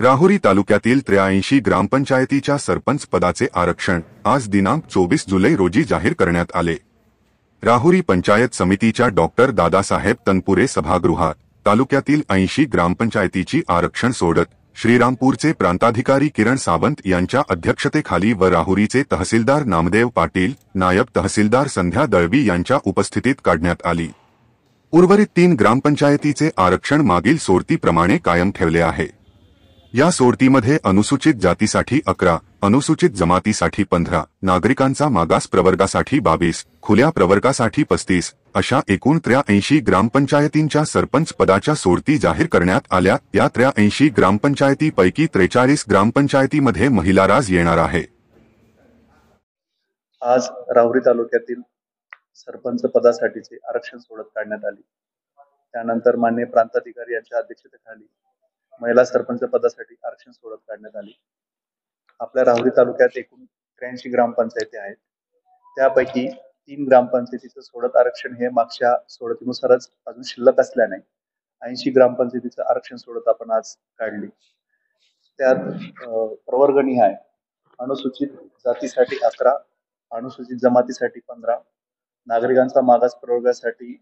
राहुरी तालुक्यातील 83 ग्रामपंचायतीच्या सरपंच पदाचे आरक्षण आज दिनांक 24 जुलै रोजी जाहीर करण्यात आले। राहुरी पंचायत समितीच्या डॉक्टर दादासाहेब तनपुरे सभागृहात तालुक्यातील 80 ग्रामपंचायतीची आरक्षण सोडत श्रीरामपूरचे प्रांताधिकारी किरण सावंत यांच्या अध्यक्षतेखाली व राहुरीचे तहसीलदार नामदेव पाटील, नायब तहसीलदार संध्या दळवी यांच्या उपस्थितीत काढण्यात आली। उर्वरित 3 ग्रामपंचायतीचे आरक्षण मागील सोडतीप्रमाणे कायम ठेवले आहे। या सोडतीमध्ये अनुसूचित जातीसाठी 11, अनुसूचित जमातीसाठी 15, नागरिकांचा मागास प्रवर्गासाठी 22, खुल्या प्रवर्गासाठी 35 अशा एकूण 83 ग्रामपंचायतींच्या सरपंच पदाच्या सोडती जाहीर करण्यात आल्या। या 83 ग्रामपंचायतीपैकी 43 ग्रामपंचायतीमध्ये महिला राज येणार आहे। आज राहुरी तालुक्यातील सरपंच पदासाठीचे आरक्षण सोडत काढण्यात आले। त्यानंतर माननीय प्रांताधिकारी यांच्या अध्यक्षतेखाली महिला सरपंच पदासाठी आरक्षण सोडत काढण्यात आले। आपल्या राहुरी तालुक्यात एकूण 83 ग्रामपंचायती आहेत। त्यापैकी 3 ग्रामपंचायतीचं सोडत आरक्षण हे मागच्या सोडतीनुसारच अजून शिल्लक असल्याने 80 ग्रामपंचायतीचं आरक्षण सोडत आपण आज काढली। त्यात प्रवर्गनिहाय अनुसूचित जातीसाठी 11, अनुसूचित जमातीसाठी 15, नागरिकांचा मागास प्रवर्गासाठी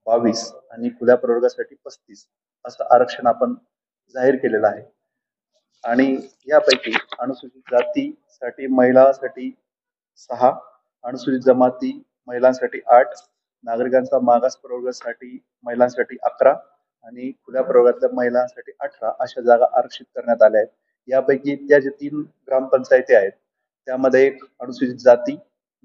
22 आणि खुल्या प्रवर्गासाठी 35 असं आरक्षण आपण जाहीर केलेलं आहे। आणि यापैकी अनुसूचित जातीसाठी महिलांसाठी 6, अनुसूचित जमाती महिलांसाठी 8, नागरिकांचा मागास प्रवर्गासाठी महिलांसाठी 11 आणि खुल्या प्रवर्गातल्या महिलांसाठी 18 अशा जागा आरक्षित करण्यात आल्या आहेत। यापैकी त्या जे 3 ग्रामपंचायती आहेत त्यामध्ये एक अनुसूचित जाती,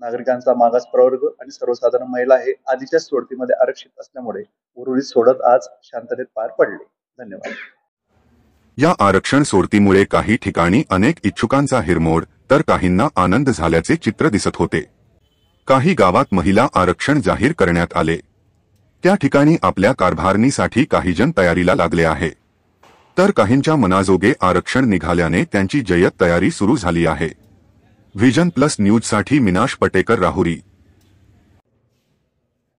नागरिकांचा मागास प्रवर्ग आणि सर्वसाधारण महिला हे आधीच्या सोडतीमध्ये आरक्षित असल्यामुळे उर्वरित सोडत आज शांततेत पार पडले। धन्यवाद। या आरक्षण सोडतीमुळे काही ठिकाणी अनेक इच्छुकांचा हिरमोड तर काहींना आनंद झाल्याचे चित्र दिसत होते। काही गावात महिला आरक्षण जाहीर करण्यात आले। त्या ठिकाणी आपल्या कारभारणीसाठी काही जण तयारीला लागले आहे, तर काहींच्या मनाजोगे आरक्षण निघाल्याने त्यांची जय्यत तयारी सुरू झाली आहे। व्हिजन प्लस न्यूजसाठी मीनाश पटेकर, राहुरी।